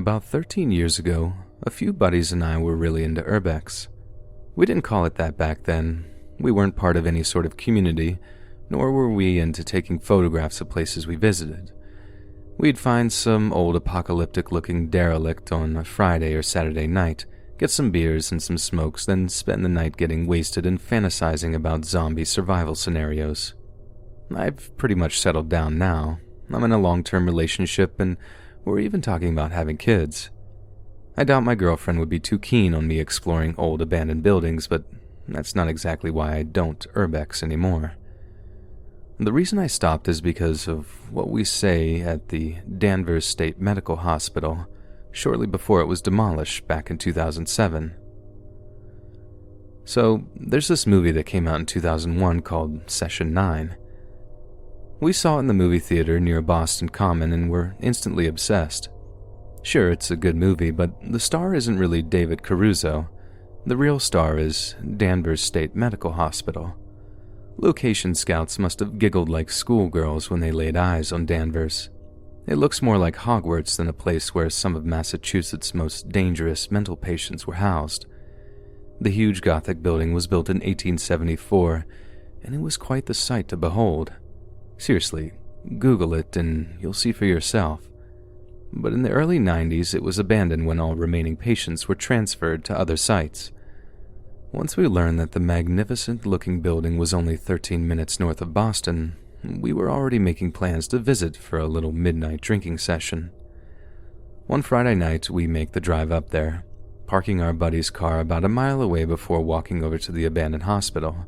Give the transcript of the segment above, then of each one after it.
About 13 years ago, a few buddies and I were really into urbex. We didn't call it that back then. We weren't part of any sort of community, nor were we into taking photographs of places we visited. We'd find some old apocalyptic-looking derelict on a Friday or Saturday night, get some beers and some smokes, then spend the night getting wasted and fantasizing about zombie survival scenarios. I've pretty much settled down now. I'm in a long-term relationship, and we're even talking about having kids. I doubt my girlfriend would be too keen on me exploring old abandoned buildings, but that's not exactly why I don't urbex anymore. The reason I stopped is because of what we say at the Danvers State Medical Hospital shortly before it was demolished back in 2007. So, there's this movie that came out in 2001 called Session 9. We saw it in the movie theater near Boston Common and were instantly obsessed. Sure, it's a good movie, but the star isn't really David Caruso. The real star is Danvers State Medical Hospital. Location scouts must have giggled like schoolgirls when they laid eyes on Danvers. It looks more like Hogwarts than a place where some of Massachusetts' most dangerous mental patients were housed. The huge Gothic building was built in 1874, and it was quite the sight to behold. Seriously, Google it and you'll see for yourself. But in the early 90s, it was abandoned when all remaining patients were transferred to other sites. Once we learned that the magnificent-looking building was only 13 minutes north of Boston, we were already making plans to visit for a little midnight drinking session. One Friday night, we make the drive up there, parking our buddy's car about a mile away before walking over to the abandoned hospital.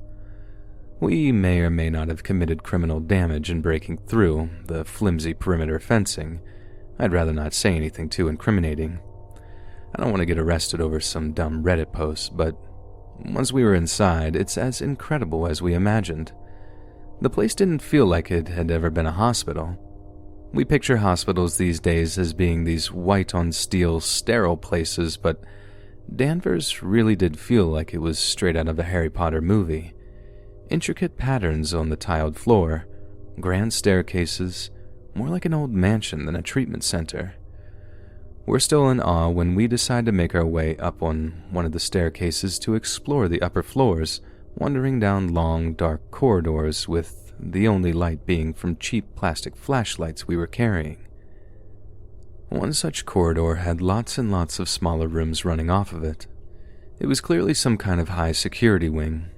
We may or may not have committed criminal damage in breaking through the flimsy perimeter fencing. I'd rather not say anything too incriminating. I don't want to get arrested over some dumb Reddit post, but once we were inside, it's as incredible as we imagined. The place didn't feel like it had ever been a hospital. We picture hospitals these days as being these white-on-steel, sterile places, but Danvers really did feel like it was straight out of a Harry Potter movie. Intricate patterns on the tiled floor, grand staircases, more like an old mansion than a treatment center. We're still in awe when we decide to make our way up on one of the staircases to explore the upper floors, wandering down long, dark corridors with the only light being from cheap plastic flashlights we were carrying. One such corridor had lots and lots of smaller rooms running off of it. It was clearly some kind of high security wing.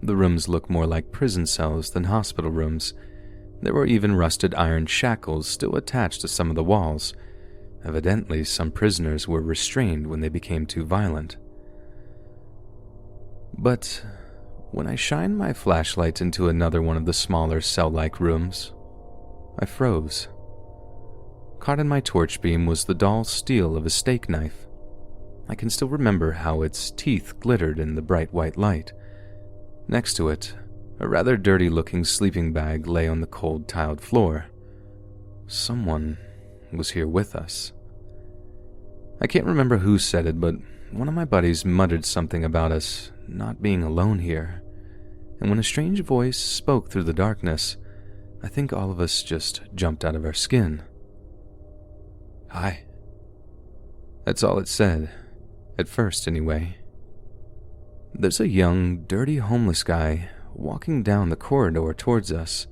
The rooms looked more like prison cells than hospital rooms. There were even rusted iron shackles still attached to some of the walls. Evidently, some prisoners were restrained when they became too violent. But when I shined my flashlight into another one of the smaller cell-like rooms, I froze. Caught in my torch beam was the dull steel of a steak knife. I can still remember how its teeth glittered in the bright white light. Next to it, a rather dirty-looking sleeping bag lay on the cold tiled floor. Someone was here with us. I can't remember who said it, but one of my buddies muttered something about us not being alone here. And when a strange voice spoke through the darkness, I think all of us just jumped out of our skin. "Hi." That's all it said, at first anyway. There's a young, dirty homeless guy walking down the corridor towards us,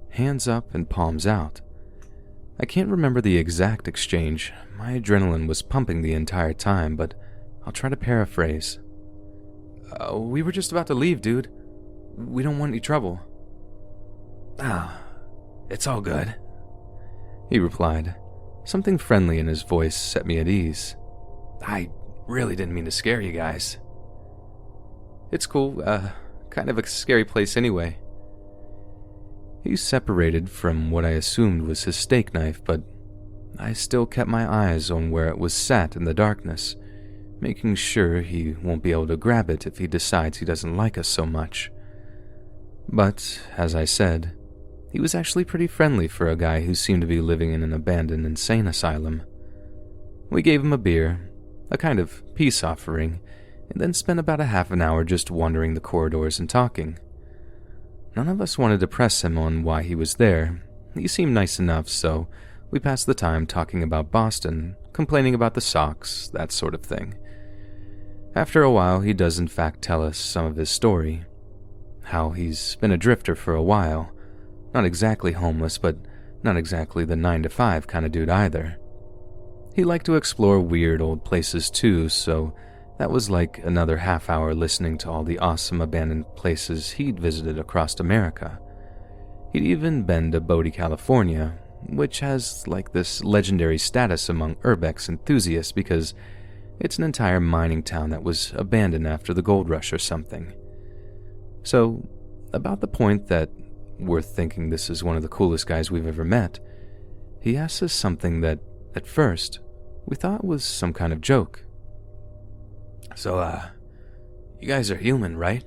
hands up and palms out. I can't remember the exact exchange. My adrenaline was pumping the entire time, but I'll try to paraphrase. "We were just about to leave, dude. We don't want any trouble." "Ah, it's all good," he replied. Something friendly in his voice set me at ease. "I really didn't mean to scare you guys." "It's cool, kind of a scary place anyway." He separated from what I assumed was his steak knife, but I still kept my eyes on where it was sat in the darkness, making sure he won't be able to grab it if he decides he doesn't like us so much. But, as I said, he was actually pretty friendly for a guy who seemed to be living in an abandoned insane asylum. We gave him a beer, a kind of peace offering, and then spent about a half an hour just wandering the corridors and talking. None of us wanted to press him on why he was there. He seemed nice enough, so we passed the time talking about Boston, complaining about the socks, that sort of thing. After a while, he does in fact tell us some of his story. How he's been a drifter for a while. Not exactly homeless, but not exactly the 9-to-5 kind of dude either. He liked to explore weird old places too, so that was like another half hour listening to all the awesome abandoned places he'd visited across America. He'd even been to Bodie, California, which has like this legendary status among urbex enthusiasts because it's an entire mining town that was abandoned after the gold rush or something. So, about the point that we're thinking this is one of the coolest guys we've ever met, he asks us something that, at first, we thought was some kind of joke. So, you guys are human, right?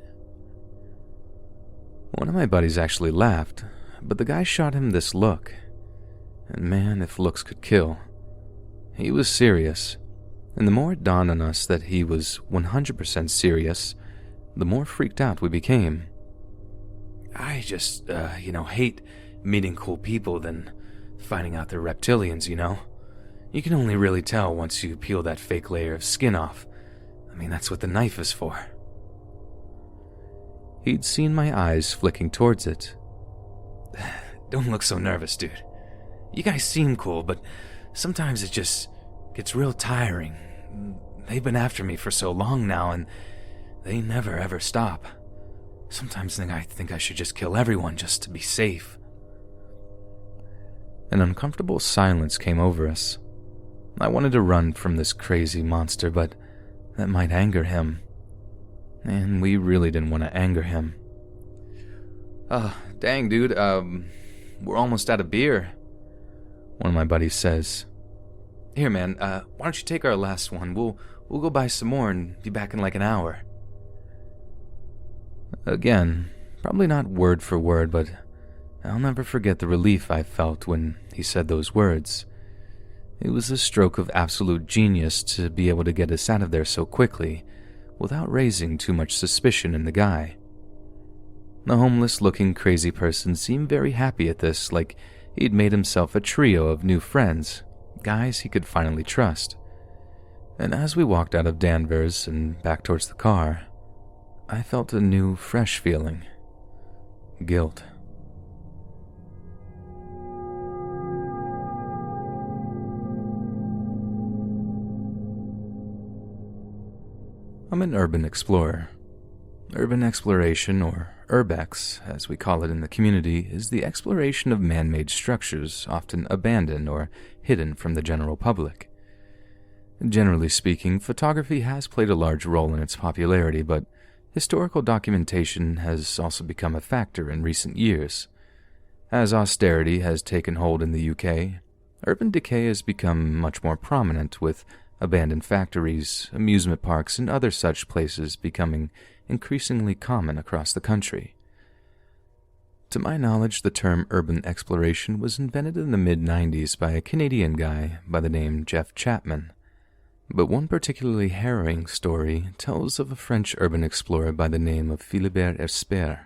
One of my buddies actually laughed, but the guy shot him this look. And man, if looks could kill. He was serious, and the more it dawned on us that he was 100% serious, the more freaked out we became. I just, hate meeting cool people than finding out they're reptilians, you know? You can only really tell once you peel that fake layer of skin off. I mean, that's what the knife is for. He'd seen my eyes flicking towards it. Don't look so nervous, dude. You guys seem cool, but sometimes it just gets real tiring. They've been after me for so long now, and they never ever stop. Sometimes I think I should just kill everyone just to be safe. An uncomfortable silence came over us. I wanted to run from this crazy monster, but that might anger him. And we really didn't want to anger him. Dang, dude, we're almost out of beer, one of my buddies says. Here, man, why don't you take our last one? We'll go buy some more and be back in like an hour. Again, probably not word for word, but I'll never forget the relief I felt when he said those words. It was a stroke of absolute genius to be able to get us out of there so quickly, without raising too much suspicion in the guy. The homeless-looking crazy person seemed very happy at this, like he'd made himself a trio of new friends, guys he could finally trust. And as we walked out of Danvers and back towards the car, I felt a new, fresh feeling. Guilt. I'm an urban explorer. Urban exploration, or urbex, as we call it in the community, is the exploration of man-made structures, often abandoned or hidden from the general public. Generally speaking, photography has played a large role in its popularity, but historical documentation has also become a factor in recent years. As austerity has taken hold in the UK, urban decay has become much more prominent, with abandoned factories, amusement parks, and other such places becoming increasingly common across the country. To my knowledge, the term urban exploration was invented in the mid-90s by a Canadian guy by the name Jeff Chapman. But one particularly harrowing story tells of a French urban explorer by the name of Philibert Espert.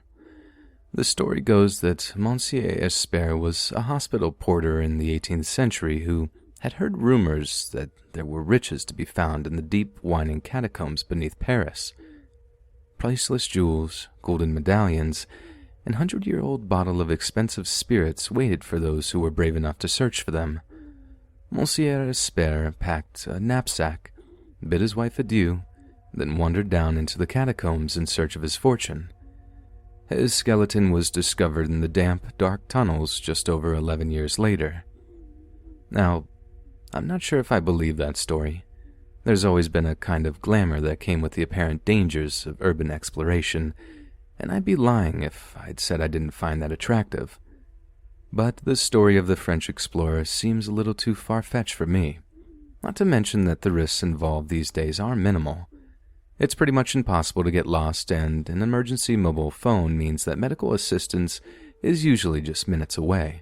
The story goes that Monsieur Espert was a hospital porter in the 18th century who had heard rumors that there were riches to be found in the deep, winding catacombs beneath Paris. Priceless jewels, golden medallions, and 100-year-old bottle of expensive spirits waited for those who were brave enough to search for them. Monsieur Espert packed a knapsack, bid his wife adieu, then wandered down into the catacombs in search of his fortune. His skeleton was discovered in the damp, dark tunnels just over 11 years later. Now, I'm not sure if I believe that story. There's always been a kind of glamour that came with the apparent dangers of urban exploration, and I'd be lying if I'd said I didn't find that attractive. But the story of the French explorer seems a little too far-fetched for me, not to mention that the risks involved these days are minimal. It's pretty much impossible to get lost, and an emergency mobile phone means that medical assistance is usually just minutes away.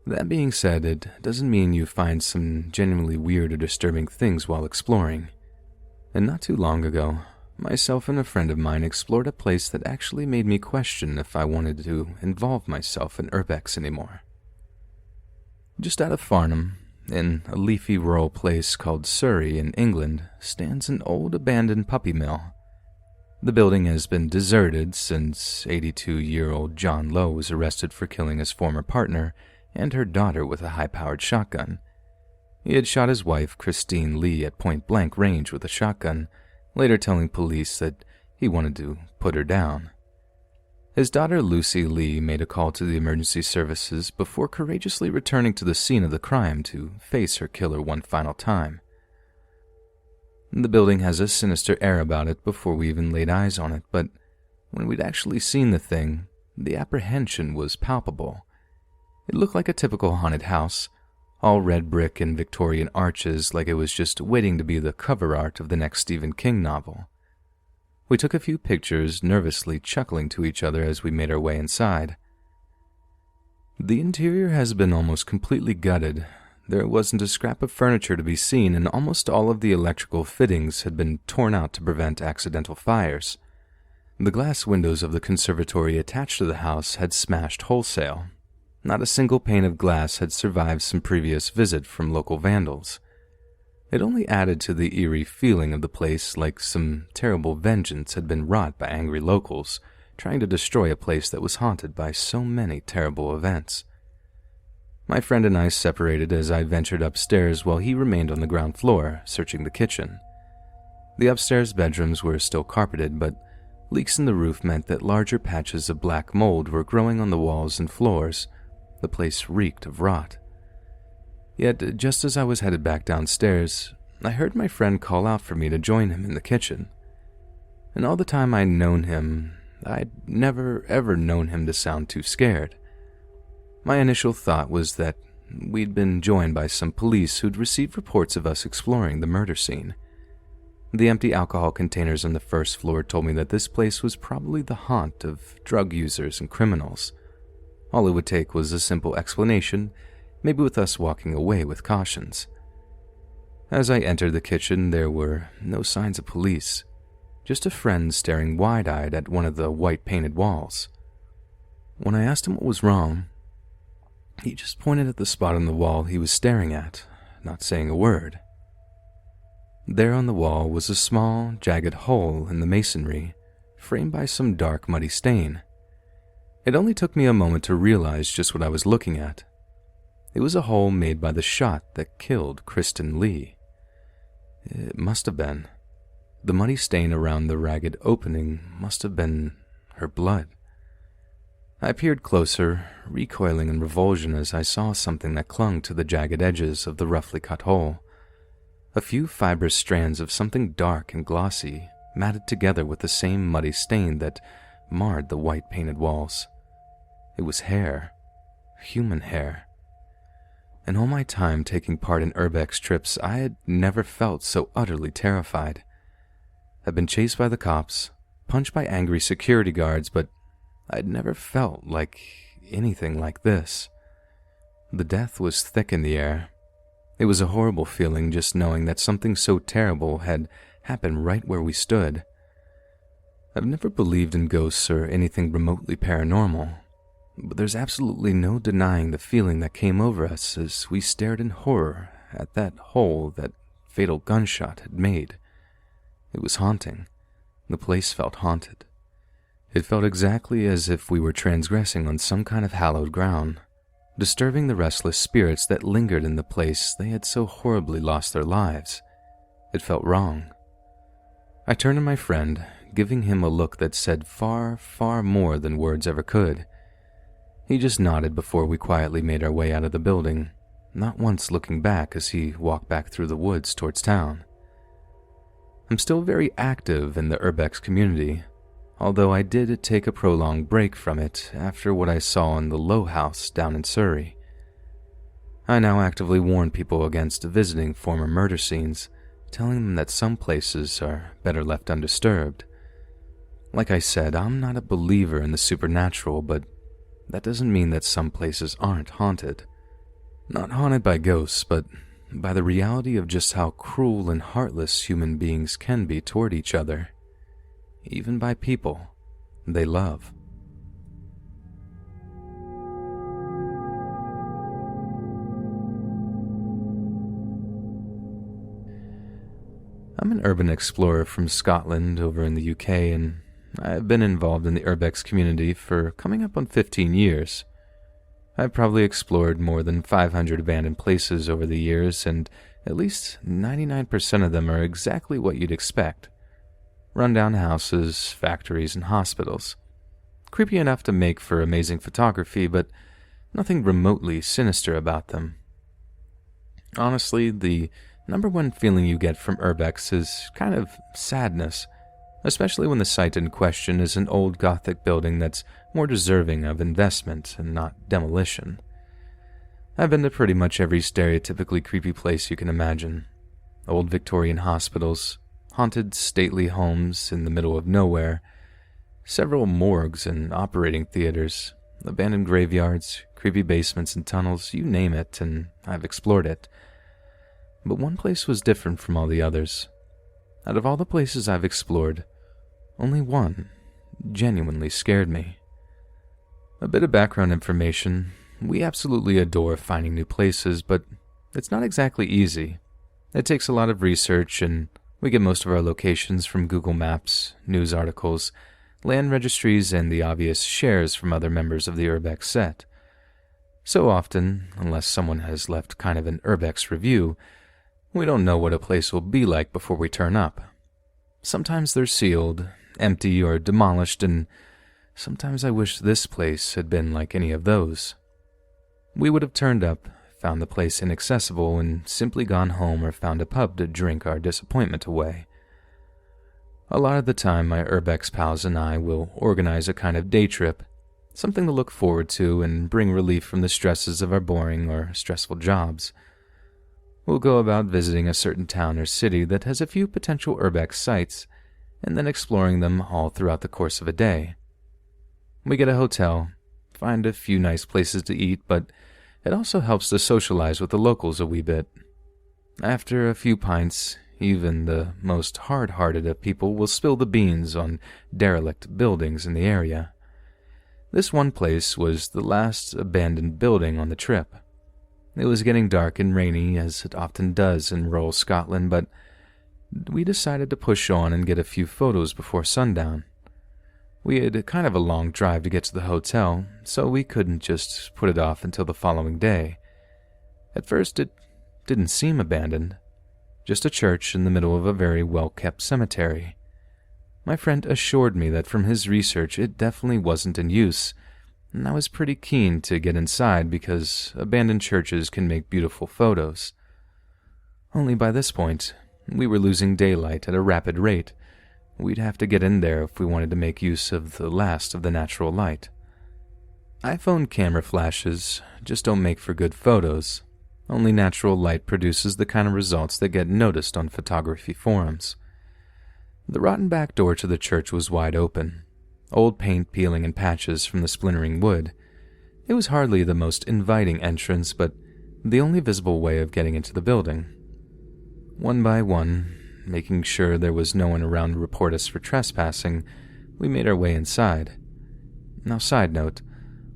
That being said, it doesn't mean you find some genuinely weird or disturbing things while exploring. And not too long ago, myself and a friend of mine explored a place that actually made me question if I wanted to involve myself in urbex anymore. Just out of Farnham, in a leafy rural place called Surrey in England, stands an old abandoned puppy mill. The building has been deserted since 82-year-old John Lowe was arrested for killing his former partner and her daughter with a high-powered shotgun. He had shot his wife, Christine Lee, at point-blank range with a shotgun, later telling police that he wanted to put her down. His daughter, Lucy Lee, made a call to the emergency services before courageously returning to the scene of the crime to face her killer one final time. The building has a sinister air about it before we even laid eyes on it, but when we'd actually seen the thing, the apprehension was palpable. It looked like a typical haunted house, all red brick and Victorian arches, like it was just waiting to be the cover art of the next Stephen King novel. We took a few pictures, nervously chuckling to each other as we made our way inside. The interior has been almost completely gutted. There wasn't a scrap of furniture to be seen, and almost all of the electrical fittings had been torn out to prevent accidental fires. The glass windows of the conservatory attached to the house had smashed wholesale. Not a single pane of glass had survived some previous visit from local vandals. It only added to the eerie feeling of the place, like some terrible vengeance had been wrought by angry locals, trying to destroy a place that was haunted by so many terrible events. My friend and I separated as I ventured upstairs while he remained on the ground floor, searching the kitchen. The upstairs bedrooms were still carpeted, but leaks in the roof meant that larger patches of black mold were growing on the walls and floors. The place reeked of rot. Yet, just as I was headed back downstairs, I heard my friend call out for me to join him in the kitchen. And all the time I'd known him, I'd never ever known him to sound too scared. My initial thought was that we'd been joined by some police who'd received reports of us exploring the murder scene. The empty alcohol containers on the first floor told me that this place was probably the haunt of drug users and criminals. All it would take was a simple explanation, maybe with us walking away with cautions. As I entered the kitchen, there were no signs of police, just a friend staring wide-eyed at one of the white-painted walls. When I asked him what was wrong, he just pointed at the spot on the wall he was staring at, not saying a word. There on the wall was a small, jagged hole in the masonry, framed by some dark, muddy stain. It only took me a moment to realize just what I was looking at. It was a hole made by the shot that killed Kristen Lee. It must have been. The muddy stain around the ragged opening must have been her blood. I peered closer, recoiling in revulsion as I saw something that clung to the jagged edges of the roughly cut hole. A few fibrous strands of something dark and glossy, matted together with the same muddy stain that marred the white-painted walls. It was hair. Human hair. In all my time taking part in Urbex trips, I had never felt so utterly terrified. I'd been chased by the cops, punched by angry security guards, but I'd never felt like anything like this. The death was thick in the air. It was a horrible feeling just knowing that something so terrible had happened right where we stood. I've never believed in ghosts or anything remotely paranormal, but there's absolutely no denying the feeling that came over us as we stared in horror at that hole that fatal gunshot had made. It was haunting. The place felt haunted. It felt exactly as if we were transgressing on some kind of hallowed ground, disturbing the restless spirits that lingered in the place they had so horribly lost their lives. It felt wrong. I turned to my friend, giving him a look that said far, far more than words ever could. He just nodded before we quietly made our way out of the building, not once looking back as he walked back through the woods towards town. I'm still very active in the Urbex community, although I did take a prolonged break from it after what I saw in the Lowe house down in Surrey. I now actively warn people against visiting former murder scenes, telling them that some places are better left undisturbed. Like I said, I'm not a believer in the supernatural, but that doesn't mean that some places aren't haunted. Not haunted by ghosts, but by the reality of just how cruel and heartless human beings can be toward each other, even by people they love. I'm an urban explorer from Scotland over in the UK, and I've been involved in the urbex community for coming up on 15 years. I've probably explored more than 500 abandoned places over the years, and at least 99% of them are exactly what you'd expect. Rundown houses, factories, and hospitals. Creepy enough to make for amazing photography, but nothing remotely sinister about them. Honestly, the number one feeling you get from urbex is kind of sadness, especially when the site in question is an old Gothic building that's more deserving of investment and not demolition. I've been to pretty much every stereotypically creepy place you can imagine. Old Victorian hospitals, haunted stately homes in the middle of nowhere, several morgues and operating theaters, abandoned graveyards, creepy basements and tunnels, you name it, and I've explored it. But one place was different from all the others. Out of all the places I've explored, only one genuinely scared me. A bit of background information. We absolutely adore finding new places, but it's not exactly easy. It takes a lot of research, and we get most of our locations from Google Maps, news articles, land registries, and the obvious shares from other members of the urbex set. So often, unless someone has left kind of an urbex review, we don't know what a place will be like before we turn up. Sometimes they're sealed, empty, or demolished, and sometimes I wish this place had been like any of those. We would have turned up, found the place inaccessible, and simply gone home or found a pub to drink our disappointment away. A lot of the time, my urbex pals and I will organize a kind of day trip, something to look forward to and bring relief from the stresses of our boring or stressful jobs. We'll go about visiting a certain town or city that has a few potential urbex sites, and then exploring them all throughout the course of a day. We get a hotel, find a few nice places to eat, but it also helps to socialize with the locals a wee bit. After a few pints, even the most hard-hearted of people will spill the beans on derelict buildings in the area. This one place was the last abandoned building on the trip. It was getting dark and rainy, as it often does in rural Scotland, but we decided to push on and get a few photos before sundown. We had kind of a long drive to get to the hotel, so we couldn't just put it off until the following day. At first, it didn't seem abandoned, just a church in the middle of a very well-kept cemetery. My friend assured me that from his research it definitely wasn't in use, and I was pretty keen to get inside because abandoned churches can make beautiful photos. Only by this point, we were losing daylight at a rapid rate. We'd have to get in there if we wanted to make use of the last of the natural light. iPhone camera flashes just don't make for good photos. Only natural light produces the kind of results that get noticed on photography forums. The rotten back door to the church was wide open, old paint peeling in patches from the splintering wood. It was hardly the most inviting entrance, but the only visible way of getting into the building. One by one, making sure there was no one around to report us for trespassing, we made our way inside. Now, side note,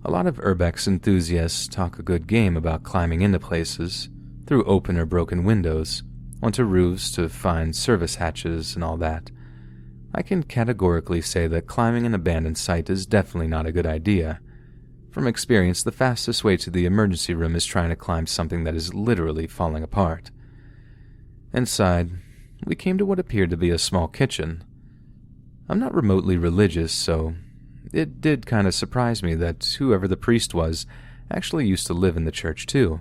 a lot of urbex enthusiasts talk a good game about climbing into places, through open or broken windows, onto roofs to find service hatches and all that. I can categorically say that climbing an abandoned site is definitely not a good idea. From experience, the fastest way to the emergency room is trying to climb something that is literally falling apart. Inside, we came to what appeared to be a small kitchen. I'm not remotely religious, so it did kind of surprise me that whoever the priest was actually used to live in the church too.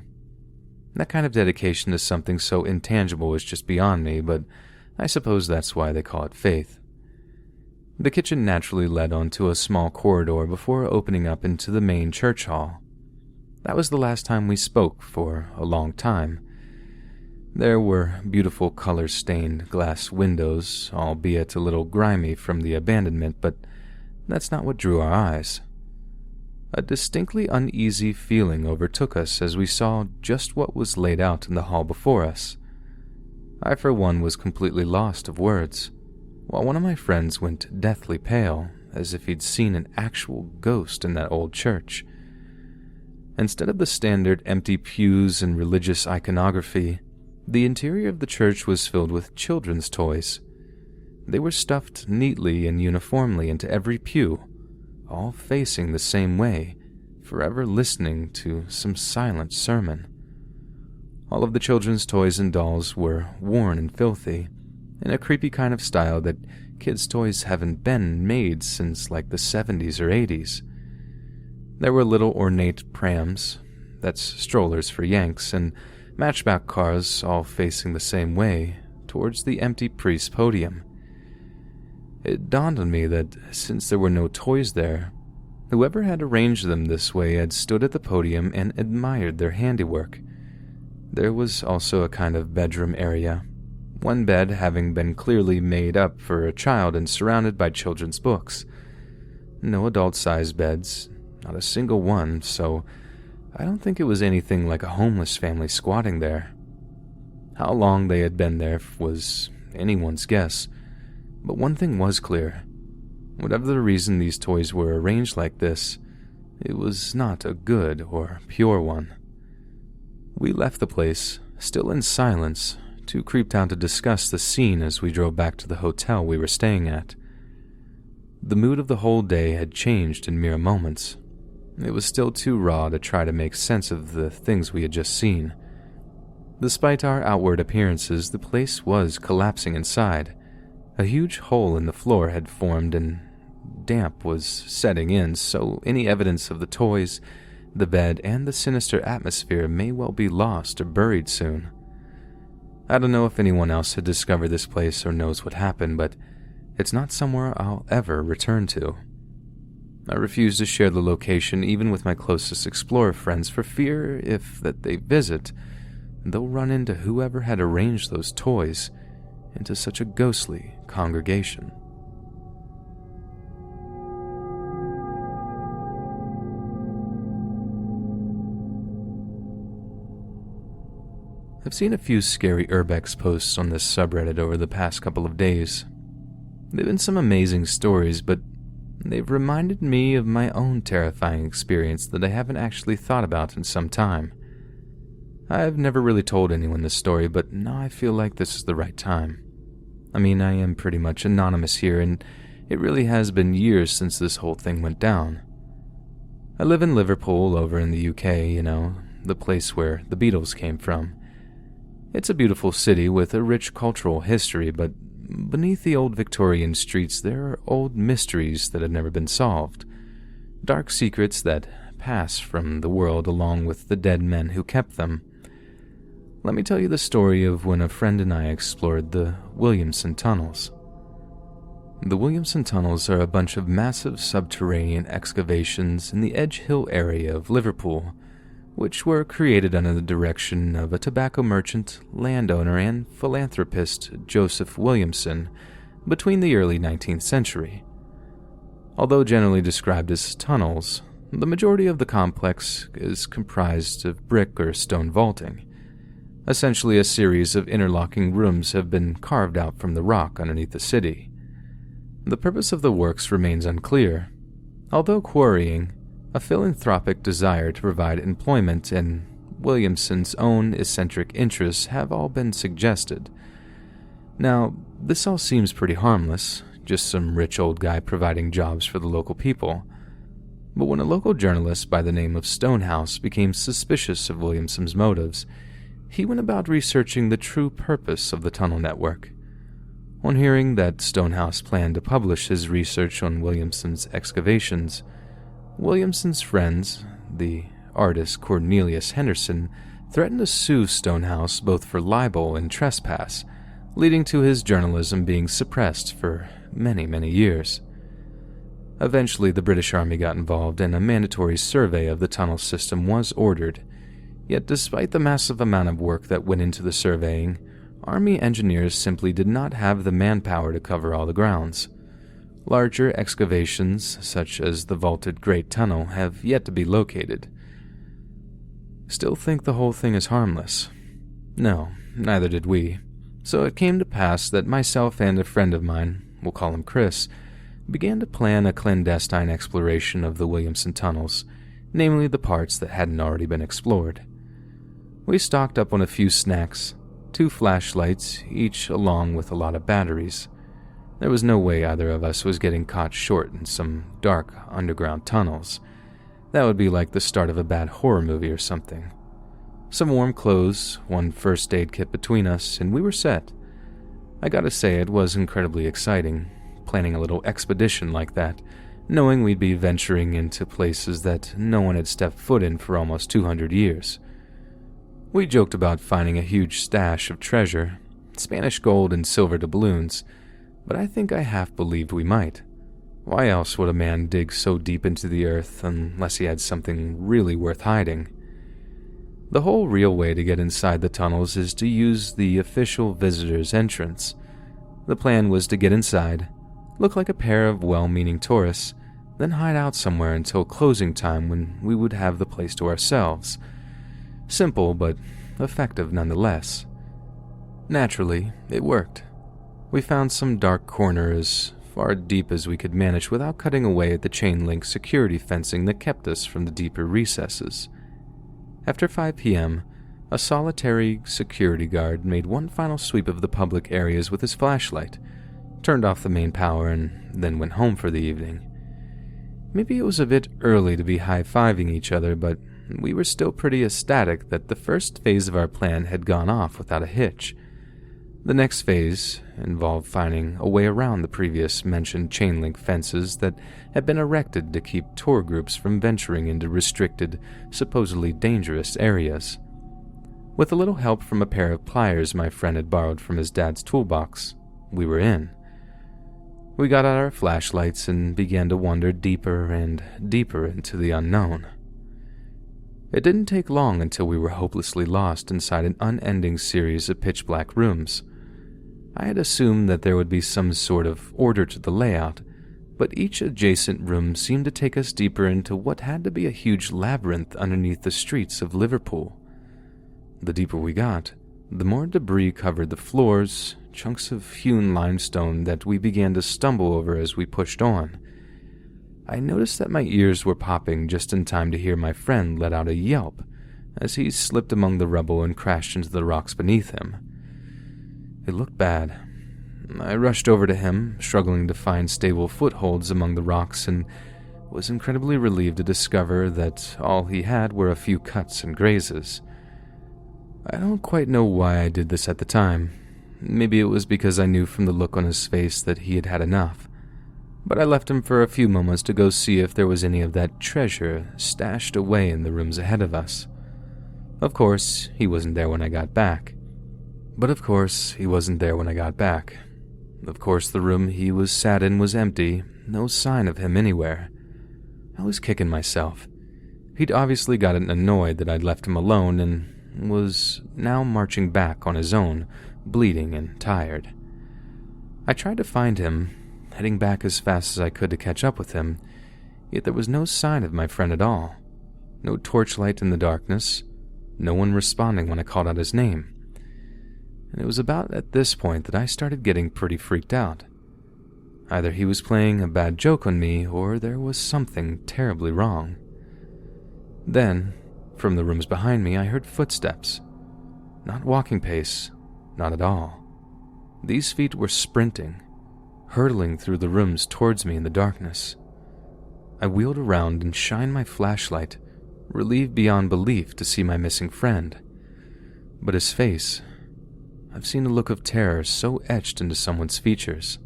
That kind of dedication to something so intangible is just beyond me, but I suppose that's why they call it faith. The kitchen naturally led onto a small corridor before opening up into the main church hall. That was the last time we spoke for a long time. There were beautiful color-stained glass windows, albeit a little grimy from the abandonment, but that's not what drew our eyes. A distinctly uneasy feeling overtook us as we saw just what was laid out in the hall before us. I, for one, was completely lost of words, while one of my friends went deathly pale, as if he'd seen an actual ghost in that old church. Instead of the standard empty pews and religious iconography, The interior of the church was filled with children's toys. They were stuffed neatly and uniformly into every pew, all facing the same way, forever listening to some silent sermon. All of the children's toys and dolls were worn and filthy, in a creepy kind of style that kids' toys haven't been made since like the 70s or 80s. There were little ornate prams, that's strollers for Yanks, and matchback cars all facing the same way, towards the empty priest's podium. It dawned on me that since there were no toys there, whoever had arranged them this way had stood at the podium and admired their handiwork. There was also a kind of bedroom area, one bed having been clearly made up for a child and surrounded by children's books. No adult-sized beds, not a single one, so I don't think it was anything like a homeless family squatting there. How long they had been there was anyone's guess, but one thing was clear. Whatever the reason these toys were arranged like this, it was not a good or pure one. We left the place, still in silence, too creeped out to discuss the scene as we drove back to the hotel we were staying at. The mood of the whole day had changed in mere moments. It was still too raw to try to make sense of the things we had just seen. Despite our outward appearances, the place was collapsing inside. A huge hole in the floor had formed and damp was setting in, so any evidence of the toys, the bed, and the sinister atmosphere may well be lost or buried soon. I don't know if anyone else had discovered this place or knows what happened, but it's not somewhere I'll ever return to. I refuse to share the location even with my closest explorer friends for fear if that they visit, they'll run into whoever had arranged those toys into such a ghostly congregation. I've seen a few scary urbex posts on this subreddit over the past couple of days. They've been some amazing stories, but they've reminded me of my own terrifying experience that I haven't actually thought about in some time. I've never really told anyone this story, but now I feel like this is the right time. I mean, I am pretty much anonymous here, and it really has been years since this whole thing went down. I live in Liverpool over in the UK, the place where the Beatles came from. It's a beautiful city with a rich cultural history, but beneath the old Victorian streets there are old mysteries that have never been solved. Dark secrets that pass from the world along with the dead men who kept them. Let me tell you the story of when a friend and I explored the Williamson Tunnels. The Williamson Tunnels are a bunch of massive subterranean excavations in the Edge Hill area of Liverpool, which were created under the direction of a tobacco merchant, landowner, and philanthropist Joseph Williamson between the early 19th century. Although generally described as tunnels, the majority of the complex is comprised of brick or stone vaulting. Essentially, a series of interlocking rooms have been carved out from the rock underneath the city. The purpose of the works remains unclear, although quarrying, a philanthropic desire to provide employment, and Williamson's own eccentric interests have all been suggested. Now, this all seems pretty harmless, just some rich old guy providing jobs for the local people. But when a local journalist by the name of Stonehouse became suspicious of Williamson's motives, he went about researching the true purpose of the tunnel network. On hearing that Stonehouse planned to publish his research on Williamson's excavations, Williamson's friends, the artist Cornelius Henderson, threatened to sue Stonehouse both for libel and trespass, leading to his journalism being suppressed for many, many years. Eventually, the British Army got involved and a mandatory survey of the tunnel system was ordered. Yet despite the massive amount of work that went into the surveying, Army engineers simply did not have the manpower to cover all the grounds. Larger excavations, such as the vaulted Great Tunnel, have yet to be located. Still think the whole thing is harmless? No, neither did we. So it came to pass that myself and a friend of mine, we'll call him Chris, began to plan a clandestine exploration of the Williamson tunnels, namely the parts that hadn't already been explored. We stocked up on a few snacks, 2 flashlights, each along with a lot of batteries. There was no way either of us was getting caught short in some dark underground tunnels. That would be like the start of a bad horror movie or something. Some warm clothes, 1 first aid kit between us, and we were set. I gotta say, it was incredibly exciting, planning a little expedition like that, knowing we'd be venturing into places that no one had stepped foot in for almost 200 years. We joked about finding a huge stash of treasure, Spanish gold and silver doubloons, but I think I half believed we might. Why else would a man dig so deep into the earth unless he had something really worth hiding? The whole real way to get inside the tunnels is to use the official visitor's entrance. The plan was to get inside, look like a pair of well-meaning tourists, then hide out somewhere until closing time when we would have the place to ourselves. Simple, but effective nonetheless. Naturally, it worked. We found some dark corner as far deep as we could manage without cutting away at the chain-link security fencing that kept us from the deeper recesses. After 5 p.m., a solitary security guard made one final sweep of the public areas with his flashlight, turned off the main power, and then went home for the evening. Maybe it was a bit early to be high-fiving each other, but we were still pretty ecstatic that the first phase of our plan had gone off without a hitch. The next phase involved finding a way around the previous mentioned chain-link fences that had been erected to keep tour groups from venturing into restricted, supposedly dangerous areas. With a little help from a pair of pliers my friend had borrowed from his dad's toolbox, we were in. We got out our flashlights and began to wander deeper and deeper into the unknown. It didn't take long until we were hopelessly lost inside an unending series of pitch-black rooms. I had assumed that there would be some sort of order to the layout, but each adjacent room seemed to take us deeper into what had to be a huge labyrinth underneath the streets of Liverpool. The deeper we got, the more debris covered the floors, chunks of hewn limestone that we began to stumble over as we pushed on. I noticed that my ears were popping just in time to hear my friend let out a yelp as he slipped among the rubble and crashed into the rocks beneath him. It looked bad. I rushed over to him, struggling to find stable footholds among the rocks, and was incredibly relieved to discover that all he had were a few cuts and grazes. I don't quite know why I did this at the time. Maybe it was because I knew from the look on his face that he had had enough. But I left him for a few moments to go see if there was any of that treasure stashed away in the rooms ahead of us. Of course, he wasn't there when I got back. Of course, the room he was sat in was empty, no sign of him anywhere. I was kicking myself. He'd obviously gotten annoyed that I'd left him alone and was now marching back on his own, bleeding and tired. I tried to find him, heading back as fast as I could to catch up with him, yet there was no sign of my friend at all. No torchlight in the darkness, no one responding when I called out his name. And it was about at this point that I started getting pretty freaked out. Either he was playing a bad joke on me, or there was something terribly wrong. Then, from the rooms behind me, I heard footsteps. Not walking pace, not at all. These feet were sprinting, hurtling through the rooms towards me in the darkness. I wheeled around and shined my flashlight, relieved beyond belief to see my missing friend. But his face, I've seen a look of terror so etched into someone's features.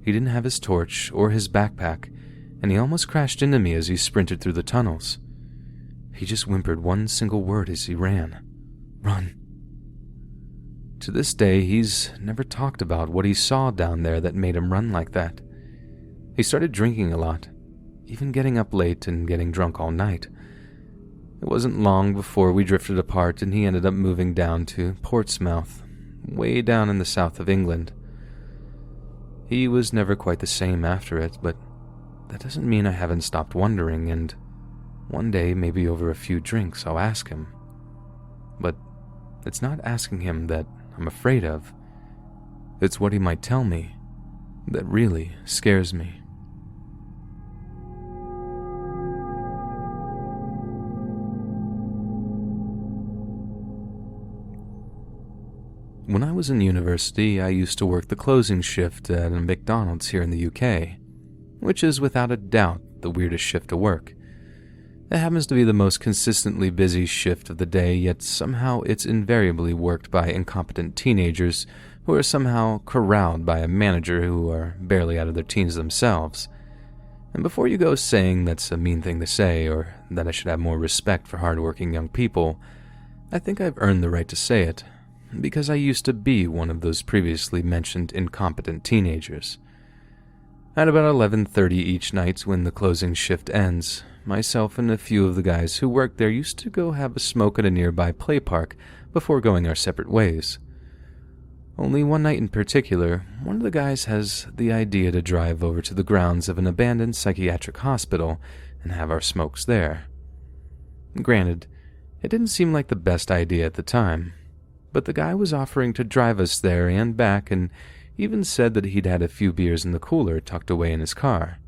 He didn't have his torch or his backpack, and he almost crashed into me as he sprinted through the tunnels. He just whimpered one single word as he ran. Run. To this day, he's never talked about what he saw down there that made him run like that. He started drinking a lot, even getting up late and getting drunk all night. It wasn't long before we drifted apart and he ended up moving down to Portsmouth, way down in the south of England. He was never quite the same after it, but that doesn't mean I haven't stopped wondering, and one day, maybe over a few drinks, I'll ask him. But it's not asking him that I'm afraid of. It's what he might tell me that really scares me. When I was in university, I used to work the closing shift at a McDonald's here in the UK, which is without a doubt the weirdest shift to work. It happens to be the most consistently busy shift of the day, yet somehow it's invariably worked by incompetent teenagers who are somehow corralled by a manager who are barely out of their teens themselves. And before you go saying that's a mean thing to say, or that I should have more respect for hardworking young people, I think I've earned the right to say it, because I used to be one of those previously mentioned incompetent teenagers. At about 11:30 each night when the closing shift ends, myself and a few of the guys who worked there used to go have a smoke at a nearby play park before going our separate ways. Only one night in particular, one of the guys has the idea to drive over to the grounds of an abandoned psychiatric hospital and have our smokes there. Granted, it didn't seem like the best idea at the time, but the guy was offering to drive us there and back and even said that he'd had a few beers in the cooler tucked away in his car.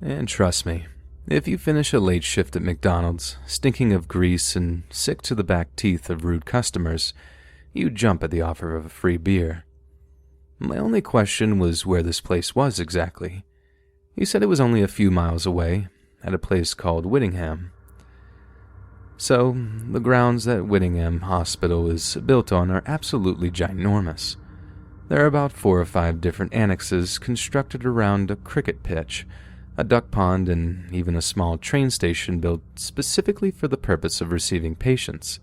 And trust me, if you finish a late shift at McDonald's, stinking of grease and sick to the back teeth of rude customers, you jump at the offer of a free beer. My only question was where this place was exactly. He said it was only a few miles away, at a place called Whittingham. So, the grounds that Whittingham Hospital is built on are absolutely ginormous. There are about 4 or 5 different annexes constructed around a cricket pitch, a duck pond, and even a small train station built specifically for the purpose of receiving patients.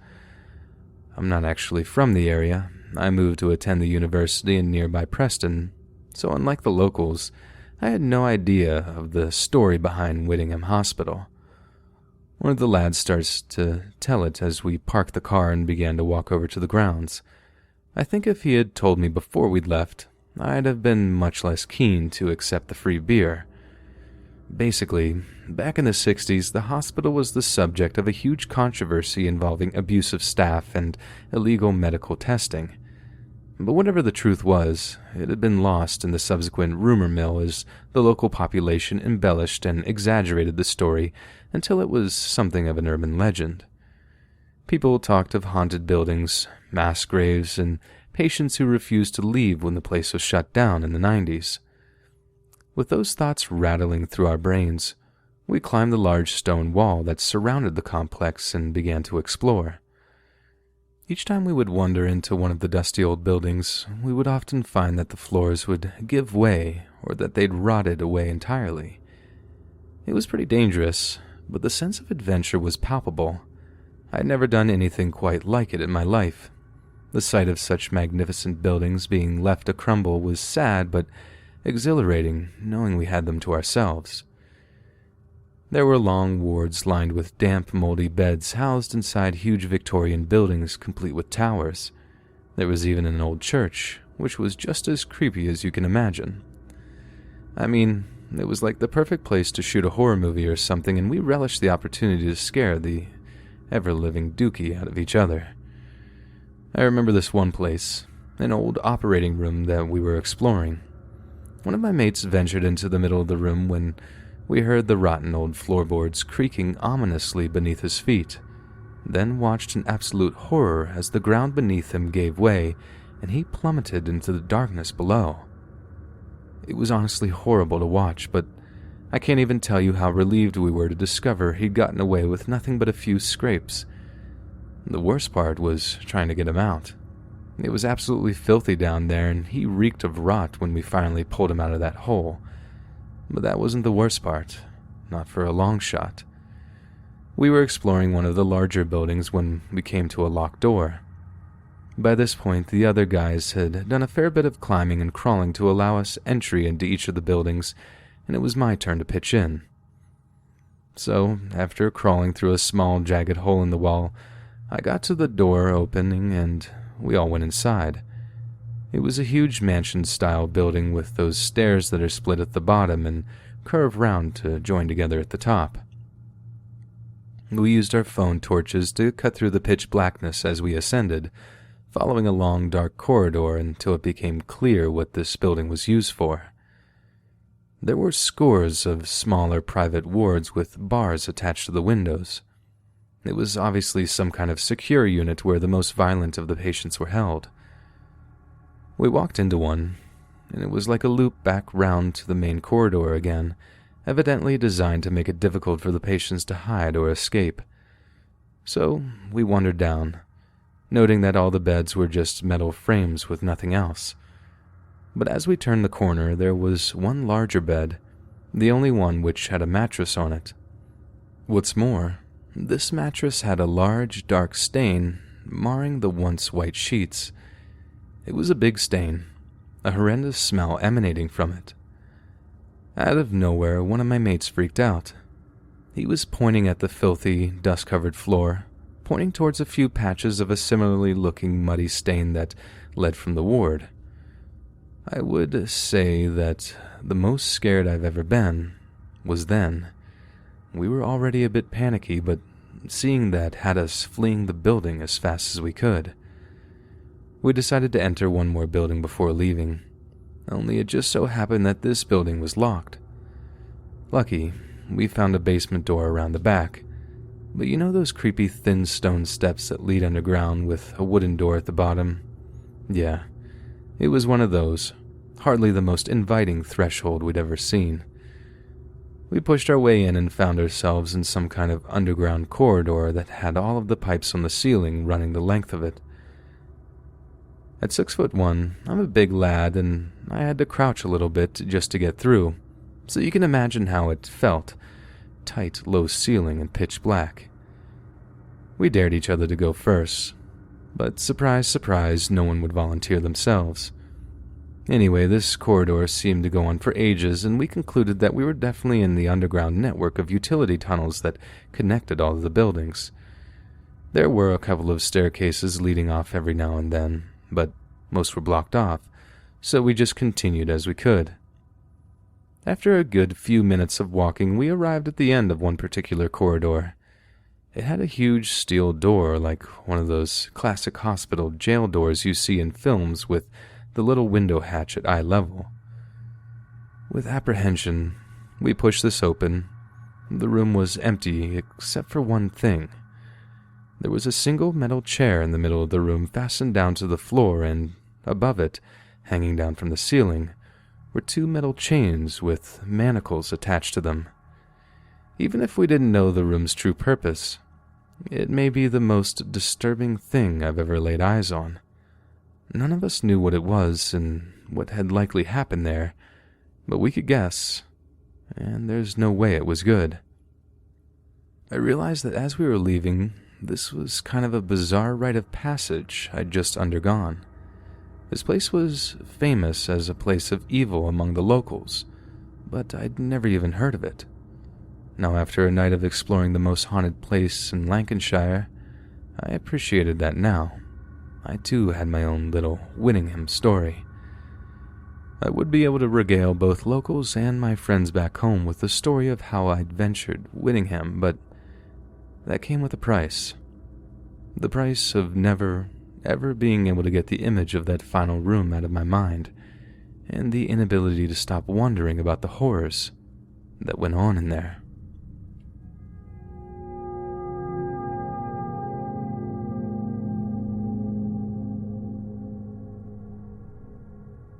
I'm not actually from the area. I moved to attend the university in nearby Preston, so unlike the locals, I had no idea of the story behind Whittingham Hospital. One of the lads starts to tell it as we parked the car and began to walk over to the grounds. I think if he had told me before we'd left, I'd have been much less keen to accept the free beer. Basically, back in the 60s, the hospital was the subject of a huge controversy involving abusive staff and illegal medical testing. But whatever the truth was, it had been lost in the subsequent rumor mill as the local population embellished and exaggerated the story until it was something of an urban legend. People talked of haunted buildings, mass graves, and patients who refused to leave when the place was shut down in the 90s. With those thoughts rattling through our brains, we climbed the large stone wall that surrounded the complex and began to explore. Each time we would wander into one of the dusty old buildings, we would often find that the floors would give way or that they'd rotted away entirely. It was pretty dangerous, but the sense of adventure was palpable. I had never done anything quite like it in my life. The sight of such magnificent buildings being left to crumble was sad, but exhilarating, knowing we had them to ourselves. There were long wards lined with damp, moldy beds housed inside huge Victorian buildings complete with towers. There was even an old church, which was just as creepy as you can imagine. I mean, it was like the perfect place to shoot a horror movie or something, and we relished the opportunity to scare the ever-living dookie out of each other. I remember this one place, an old operating room that we were exploring. One of my mates ventured into the middle of the room when we heard the rotten old floorboards creaking ominously beneath his feet, then watched in absolute horror as the ground beneath him gave way and he plummeted into the darkness below. It was honestly horrible to watch, but I can't even tell you how relieved we were to discover he'd gotten away with nothing but a few scrapes. The worst part was trying to get him out. It was absolutely filthy down there, and he reeked of rot when we finally pulled him out of that hole. But that wasn't the worst part, not for a long shot. We were exploring one of the larger buildings when we came to a locked door. By this point, the other guys had done a fair bit of climbing and crawling to allow us entry into each of the buildings, and it was my turn to pitch in. So, after crawling through a small, jagged hole in the wall, I got to the door opening and we all went inside. It was a huge mansion-style building with those stairs that are split at the bottom and curve round to join together at the top. We used our phone torches to cut through the pitch blackness as we ascended, following a long, dark corridor until it became clear what this building was used for. There were scores of smaller private wards with bars attached to the windows. It was obviously some kind of secure unit where the most violent of the patients were held. We walked into one, and it was like a loop back round to the main corridor again, evidently designed to make it difficult for the patients to hide or escape. So we wandered down, noting that all the beds were just metal frames with nothing else. But as we turned the corner, there was one larger bed, the only one which had a mattress on it. What's more, this mattress had a large, dark stain marring the once white sheets. It was a big stain, a horrendous smell emanating from it. Out of nowhere, one of my mates freaked out. He was pointing at the filthy, dust-covered floor, pointing towards a few patches of a similarly looking muddy stain that led from the ward. I would say that the most scared I've ever been was then. We were already a bit panicky, but seeing that had us fleeing the building as fast as we could. We decided to enter one more building before leaving, only it just so happened that this building was locked. Lucky, we found a basement door around the back, but you know those creepy thin stone steps that lead underground with a wooden door at the bottom? Yeah, it was one of those, hardly the most inviting threshold we'd ever seen. We pushed our way in and found ourselves in some kind of underground corridor that had all of the pipes on the ceiling running the length of it. At 6'1", I'm a big lad, and I had to crouch a little bit just to get through, so you can imagine how it felt. Tight, low ceiling and pitch black. We dared each other to go first, but surprise, surprise, no one would volunteer themselves. Anyway, this corridor seemed to go on for ages, and we concluded that we were definitely in the underground network of utility tunnels that connected all of the buildings. There were a couple of staircases leading off every now and then, but most were blocked off, so we just continued as we could. After a good few minutes of walking, we arrived at the end of one particular corridor. It had a huge steel door like one of those classic hospital jail doors you see in films with the little window hatch at eye level. With apprehension, we pushed this open. The room was empty except for one thing. There was a single metal chair in the middle of the room fastened down to the floor, and above it, hanging down from the ceiling, were two metal chains with manacles attached to them. Even if we didn't know the room's true purpose, it may be the most disturbing thing I've ever laid eyes on. None of us knew what it was and what had likely happened there, but we could guess, and there's no way it was good. I realized that as we were leaving, this was kind of a bizarre rite of passage I'd just undergone. This place was famous as a place of evil among the locals, but I'd never even heard of it. Now, after a night of exploring the most haunted place in Lancashire, I appreciated that now. I too had my own little Whittingham story. I would be able to regale both locals and my friends back home with the story of how I'd ventured Whittingham, but that came with a price. The price of never, ever being able to get the image of that final room out of my mind, and the inability to stop wondering about the horrors that went on in there.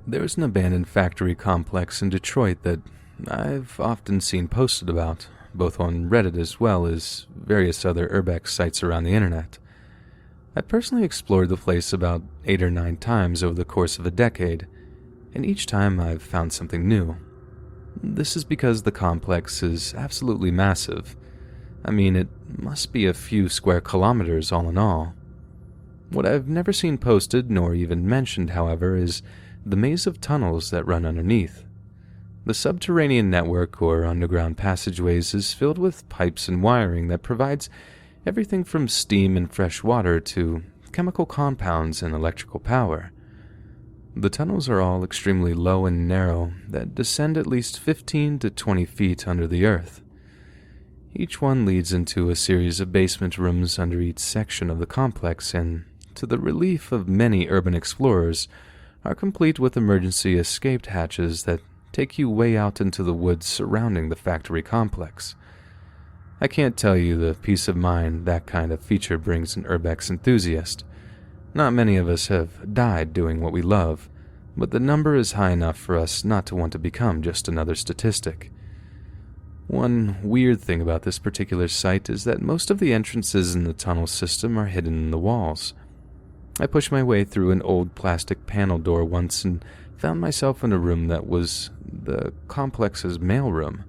There's an abandoned factory complex in Detroit that I've often seen posted about, both on Reddit as well as various other urbex sites around the internet. I personally explored the place about 8 or 9 times over the course of a decade, and each time I've found something new. This is because the complex is absolutely massive. I mean, it must be a few square kilometers all in all. What I've never seen posted nor even mentioned, however, is the maze of tunnels that run underneath. The subterranean network or underground passageways is filled with pipes and wiring that provides everything from steam and fresh water to chemical compounds and electrical power. The tunnels are all extremely low and narrow that descend at least 15 to 20 feet under the earth. Each one leads into a series of basement rooms under each section of the complex, and to the relief of many urban explorers, are complete with emergency escape hatches that take you way out into the woods surrounding the factory complex. I can't tell you the peace of mind that kind of feature brings an urbex enthusiast. Not many of us have died doing what we love, but the number is high enough for us not to want to become just another statistic. One weird thing about this particular site is that most of the entrances in the tunnel system are hidden in the walls. I pushed my way through an old plastic panel door once and found myself in a room that was the complex's mailroom,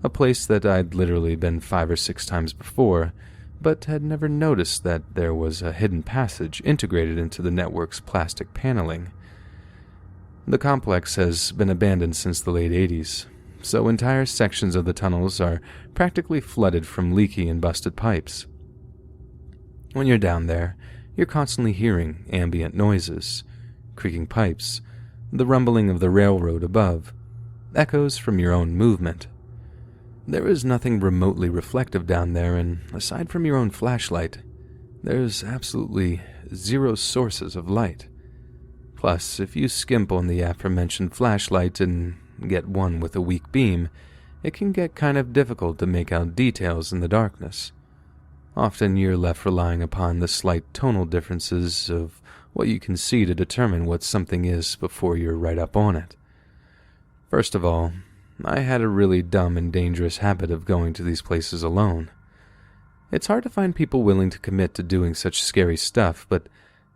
a place that I'd literally been 5 or 6 times before, but had never noticed that there was a hidden passage integrated into the network's plastic paneling. The complex has been abandoned since the late 80s, so entire sections of the tunnels are practically flooded from leaky and busted pipes. When you're down there, you're constantly hearing ambient noises, creaking pipes, the rumbling of the railroad above, echoes from your own movement. There is nothing remotely reflective down there, and aside from your own flashlight, there's absolutely zero sources of light. Plus, if you skimp on the aforementioned flashlight and get one with a weak beam, it can get kind of difficult to make out details in the darkness. Often you're left relying upon the slight tonal differences of what you can see to determine what something is before you're right up on it. First of all, I had a really dumb and dangerous habit of going to these places alone. It's hard to find people willing to commit to doing such scary stuff, but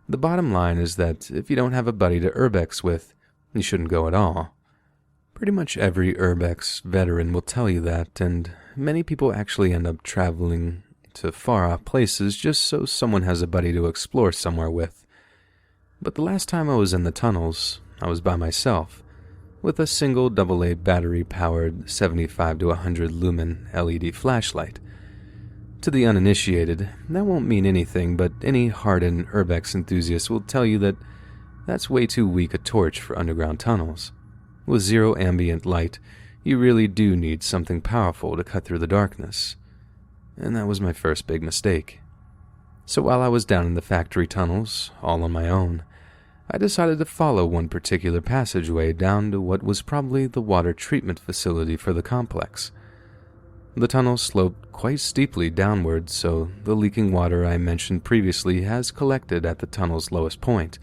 the bottom line is that if you don't have a buddy to urbex with, you shouldn't go at all. Pretty much every urbex veteran will tell you that, and many people actually end up traveling to far-off places just so someone has a buddy to explore somewhere with. But the last time I was in the tunnels, I was by myself, with a single AA battery-powered 75 to 100 lumen LED flashlight. To the uninitiated, that won't mean anything, but any hardened urbex enthusiast will tell you that that's way too weak a torch for underground tunnels. With zero ambient light, you really do need something powerful to cut through the darkness. And that was my first big mistake. So while I was down in the factory tunnels, all on my own, I decided to follow one particular passageway down to what was probably the water treatment facility for the complex. The tunnel sloped quite steeply downward, so the leaking water I mentioned previously has collected at the tunnel's lowest point.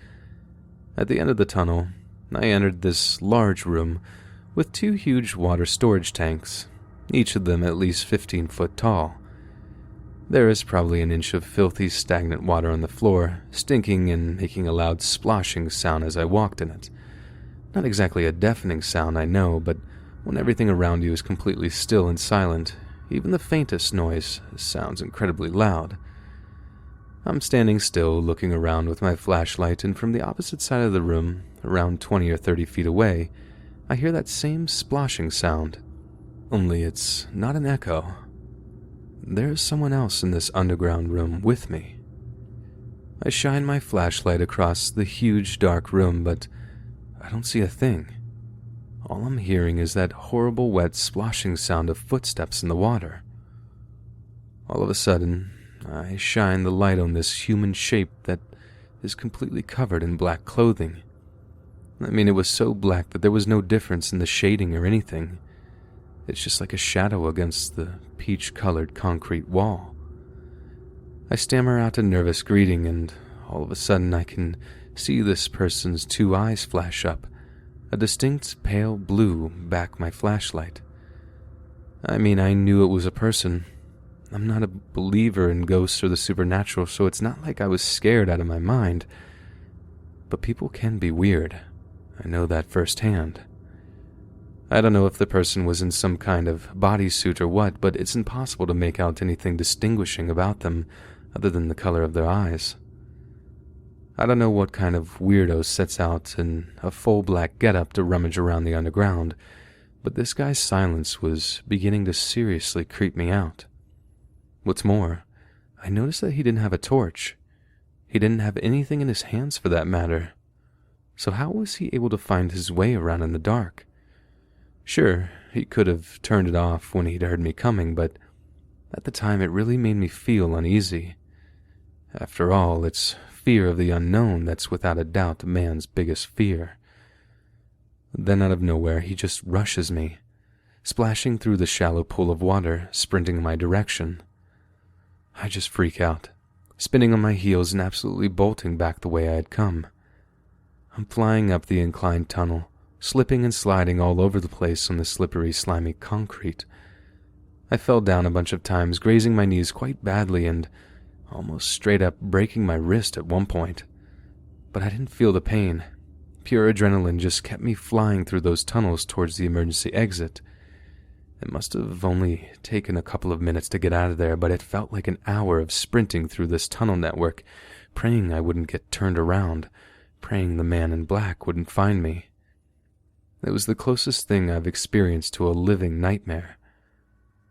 At the end of the tunnel, I entered this large room with 2 huge water storage tanks, each of them at least 15 foot tall. There is probably an inch of filthy, stagnant water on the floor, stinking and making a loud splashing sound as I walked in it. Not exactly a deafening sound, I know, but when everything around you is completely still and silent, even the faintest noise sounds incredibly loud. I'm standing still, looking around with my flashlight, and from the opposite side of the room, around 20 or 30 feet away, I hear that same splashing sound. Only it's not an echo. There's someone else in this underground room with me. I shine my flashlight across the huge dark room, but I don't see a thing. All I'm hearing is that horrible wet splashing sound of footsteps in the water. All of a sudden, I shine the light on this human shape that is completely covered in black clothing. I mean, it was so black that there was no difference in the shading or anything. It's just like a shadow against the peach-colored concrete wall. I stammer out a nervous greeting, and all of a sudden I can see this person's 2 eyes flash up. A distinct pale blue back my flashlight. I mean, I knew it was a person. I'm not a believer in ghosts or the supernatural, so it's not like I was scared out of my mind. But people can be weird. I know that firsthand. I don't know if the person was in some kind of bodysuit or what, but it's impossible to make out anything distinguishing about them other than the color of their eyes. I don't know what kind of weirdo sets out in a full black getup to rummage around the underground, but this guy's silence was beginning to seriously creep me out. What's more, I noticed that he didn't have a torch. He didn't have anything in his hands for that matter. So how was he able to find his way around in the dark? Sure, he could have turned it off when he'd heard me coming, but at the time it really made me feel uneasy. After all, it's fear of the unknown that's without a doubt man's biggest fear. Then out of nowhere, he just rushes me, splashing through the shallow pool of water, sprinting in my direction. I just freak out, spinning on my heels and absolutely bolting back the way I had come. I'm flying up the inclined tunnel, slipping and sliding all over the place on the slippery, slimy concrete. I fell down a bunch of times, grazing my knees quite badly and almost straight up breaking my wrist at one point. But I didn't feel the pain. Pure adrenaline just kept me flying through those tunnels towards the emergency exit. It must have only taken a couple of minutes to get out of there, but it felt like an hour of sprinting through this tunnel network, praying I wouldn't get turned around, praying the man in black wouldn't find me. It was the closest thing I've experienced to a living nightmare.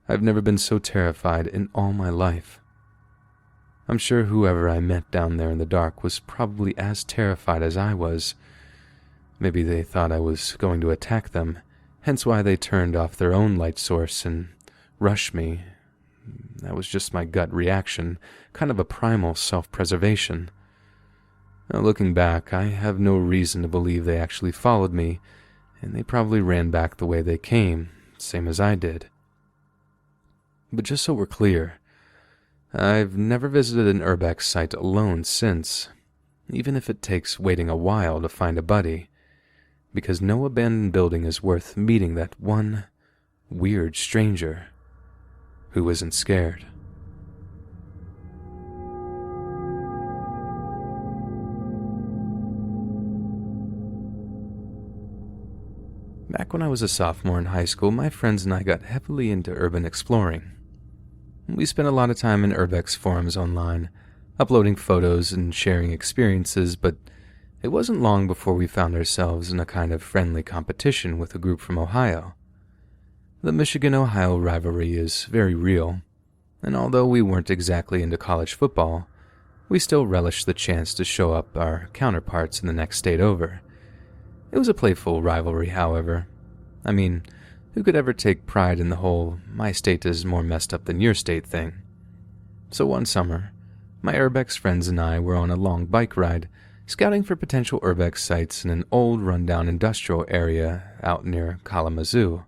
I've never been so terrified in all my life. I'm sure whoever I met down there in the dark was probably as terrified as I was. Maybe they thought I was going to attack them, hence why they turned off their own light source and rushed me. That was just my gut reaction, kind of a primal self-preservation. Now, looking back, I have no reason to believe they actually followed me, and they probably ran back the way they came, same as I did. But just so we're clear, I've never visited an Urbex site alone since, even if it takes waiting a while to find a buddy, because no abandoned building is worth meeting that one weird stranger who isn't scared. Back when I was a sophomore in high school, my friends and I got heavily into urban exploring. We spent a lot of time in Urbex forums online, uploading photos and sharing experiences, but it wasn't long before we found ourselves in a kind of friendly competition with a group from Ohio. The Michigan-Ohio rivalry is very real, and although we weren't exactly into college football, we still relished the chance to show up our counterparts in the next state over. It was a playful rivalry, however. I mean, who could ever take pride in the whole "my state is more messed up than your state" thing? So one summer, my Urbex friends and I were on a long bike ride, scouting for potential Urbex sites in an old rundown industrial area out near Kalamazoo.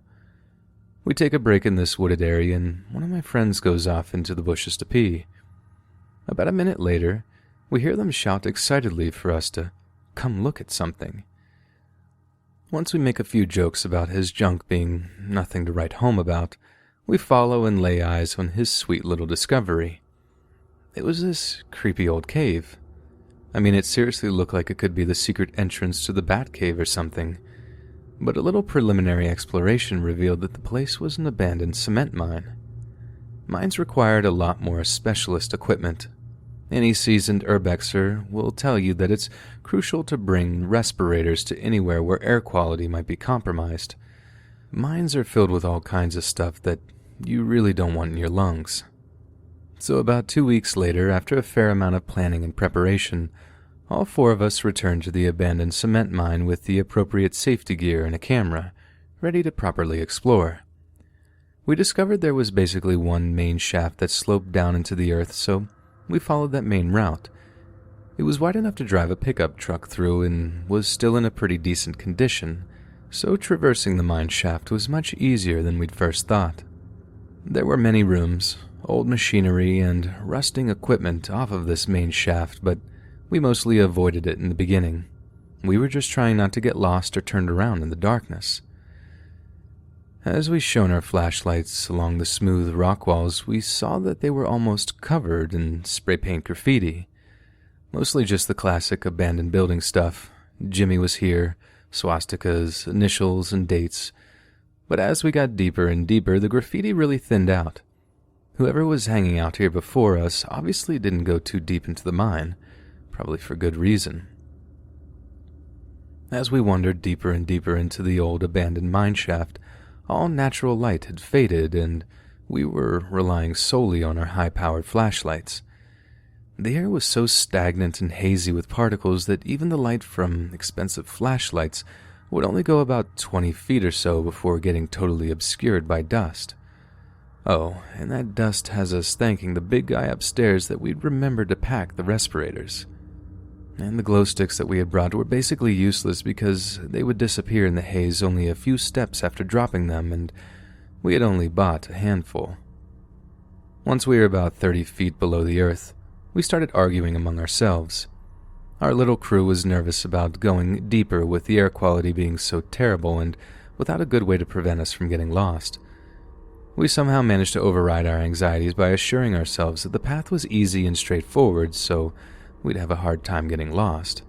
We take a break in this wooded area and one of my friends goes off into the bushes to pee. About a minute later, we hear them shout excitedly for us to come look at something. Once we make a few jokes about his junk being nothing to write home about, we follow and lay eyes on his sweet little discovery. It was this creepy old cave. I mean, it seriously looked like it could be the secret entrance to the Batcave or something. But a little preliminary exploration revealed that the place was an abandoned cement mine. Mines required a lot more specialist equipment. Any seasoned Urbexer will tell you that it's crucial to bring respirators to anywhere where air quality might be compromised. Mines are filled with all kinds of stuff that you really don't want in your lungs. So about 2 weeks later, after a fair amount of planning and preparation, all four of us returned to the abandoned cement mine with the appropriate safety gear and a camera, ready to properly explore. We discovered there was basically one main shaft that sloped down into the earth, so we followed that main route. It was wide enough to drive a pickup truck through and was still in a pretty decent condition, so traversing the mine shaft was much easier than we'd first thought. There were many rooms, old machinery, and rusting equipment off of this main shaft, but we mostly avoided it in the beginning. We were just trying not to get lost or turned around in the darkness. As we shone our flashlights along the smooth rock walls, we saw that they were almost covered in spray paint graffiti. Mostly just the classic abandoned building stuff. Jimmy was here, swastikas, initials, and dates. But as we got deeper and deeper, the graffiti really thinned out. Whoever was hanging out here before us obviously didn't go too deep into the mine, probably for good reason. As we wandered deeper and deeper into the old abandoned mine shaft, all natural light had faded, and we were relying solely on our high-powered flashlights. The air was so stagnant and hazy with particles that even the light from expensive flashlights would only go about 20 feet or so before getting totally obscured by dust. Oh, and that dust has us thanking the big guy upstairs that we'd remembered to pack the respirators. And the glow sticks that we had brought were basically useless because they would disappear in the haze only a few steps after dropping them, and we had only bought a handful. Once we were about 30 feet below the earth, we started arguing among ourselves. Our little crew was nervous about going deeper with the air quality being so terrible and without a good way to prevent us from getting lost. We somehow managed to override our anxieties by assuring ourselves that the path was easy and straightforward, so we'd have a hard time getting lost.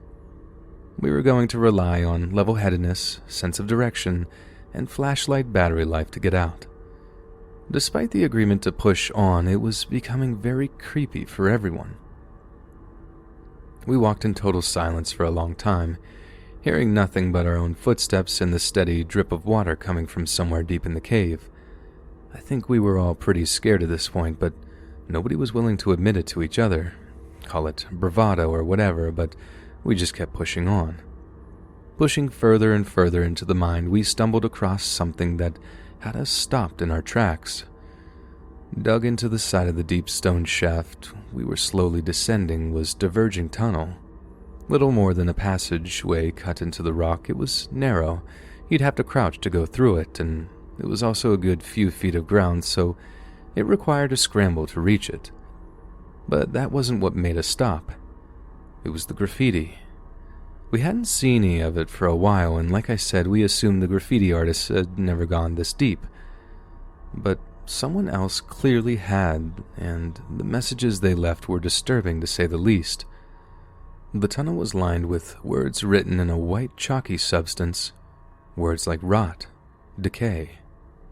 We were going to rely on level-headedness, sense of direction, and flashlight battery life to get out. Despite the agreement to push on, it was becoming very creepy for everyone. We walked in total silence for a long time, hearing nothing but our own footsteps and the steady drip of water coming from somewhere deep in the cave. I think we were all pretty scared at this point, but nobody was willing to admit it to each other. Call it bravado or whatever, but we just kept pushing on. Pushing further and further into the mine, we stumbled across something that had us stopped in our tracks. Dug into the side of the deep stone shaft we were slowly descending was diverging tunnel. Little more than a passageway cut into the rock, it was narrow. You'd have to crouch to go through it, and it was also a good few feet of ground, so it required a scramble to reach it. But that wasn't what made us stop. It was the graffiti. We hadn't seen any of it for a while, and like I said, we assumed the graffiti artists had never gone this deep. But someone else clearly had, and the messages they left were disturbing to say the least. The tunnel was lined with words written in a white chalky substance. Words like rot, decay,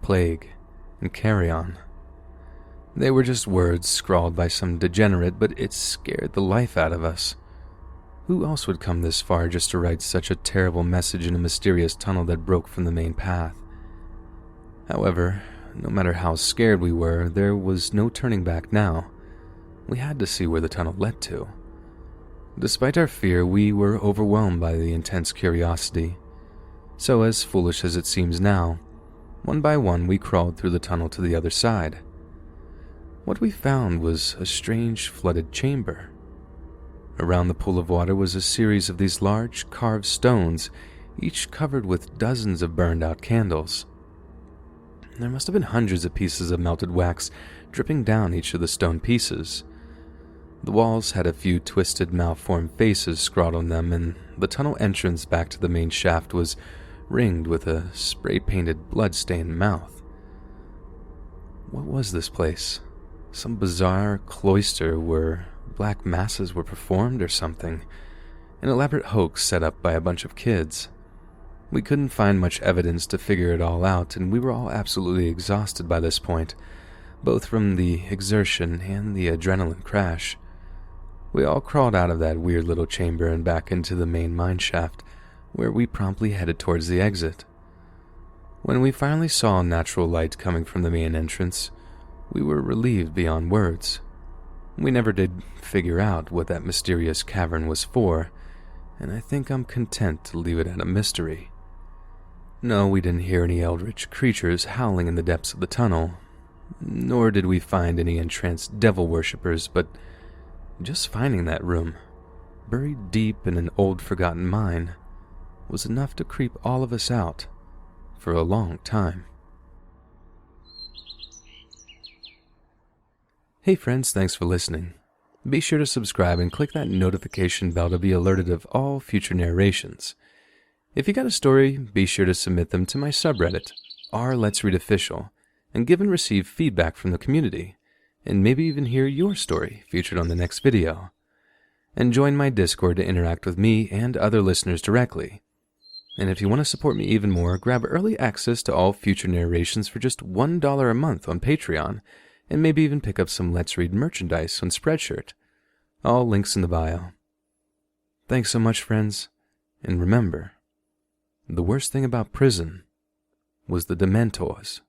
plague, and carrion. They were just words scrawled by some degenerate, but it scared the life out of us. Who else would come this far just to write such a terrible message in a mysterious tunnel that broke from the main path? However, no matter how scared we were, there was no turning back now. We had to see where the tunnel led to. Despite our fear, we were overwhelmed by the intense curiosity. So, as foolish as it seems now, one by one we crawled through the tunnel to the other side. What we found was a strange flooded chamber. Around the pool of water was a series of these large carved stones, each covered with dozens of burned-out candles. There must have been hundreds of pieces of melted wax dripping down each of the stone pieces. The walls had a few twisted, malformed faces scrawled on them, and the tunnel entrance back to the main shaft was ringed with a spray-painted, blood-stained mouth. What was this place? Some bizarre cloister where black masses were performed or something? An elaborate hoax set up by a bunch of kids. We couldn't find much evidence to figure it all out, and we were all absolutely exhausted by this point, both from the exertion and the adrenaline crash. We all crawled out of that weird little chamber and back into the main mine shaft, where we promptly headed towards the exit. When we finally saw natural light coming from the main entrance, we were relieved beyond words. We never did figure out what that mysterious cavern was for, and I think I'm content to leave it at a mystery. No, we didn't hear any eldritch creatures howling in the depths of the tunnel, nor did we find any entranced devil worshippers, but just finding that room, buried deep in an old forgotten mine, was enough to creep all of us out for a long time. Hey friends, thanks for listening. Be sure to subscribe and click that notification bell to be alerted of all future narrations. If you got a story, be sure to submit them to my subreddit, r/Let's Read Official, and give and receive feedback from the community, and maybe even hear your story featured on the next video. And join my Discord to interact with me and other listeners directly. And if you want to support me even more, grab early access to all future narrations for just $1 a month on Patreon, and maybe even pick up some Let's Read merchandise on Spreadshirt. All links in the bio. Thanks so much, friends, and remember, the worst thing about prison was the Dementors.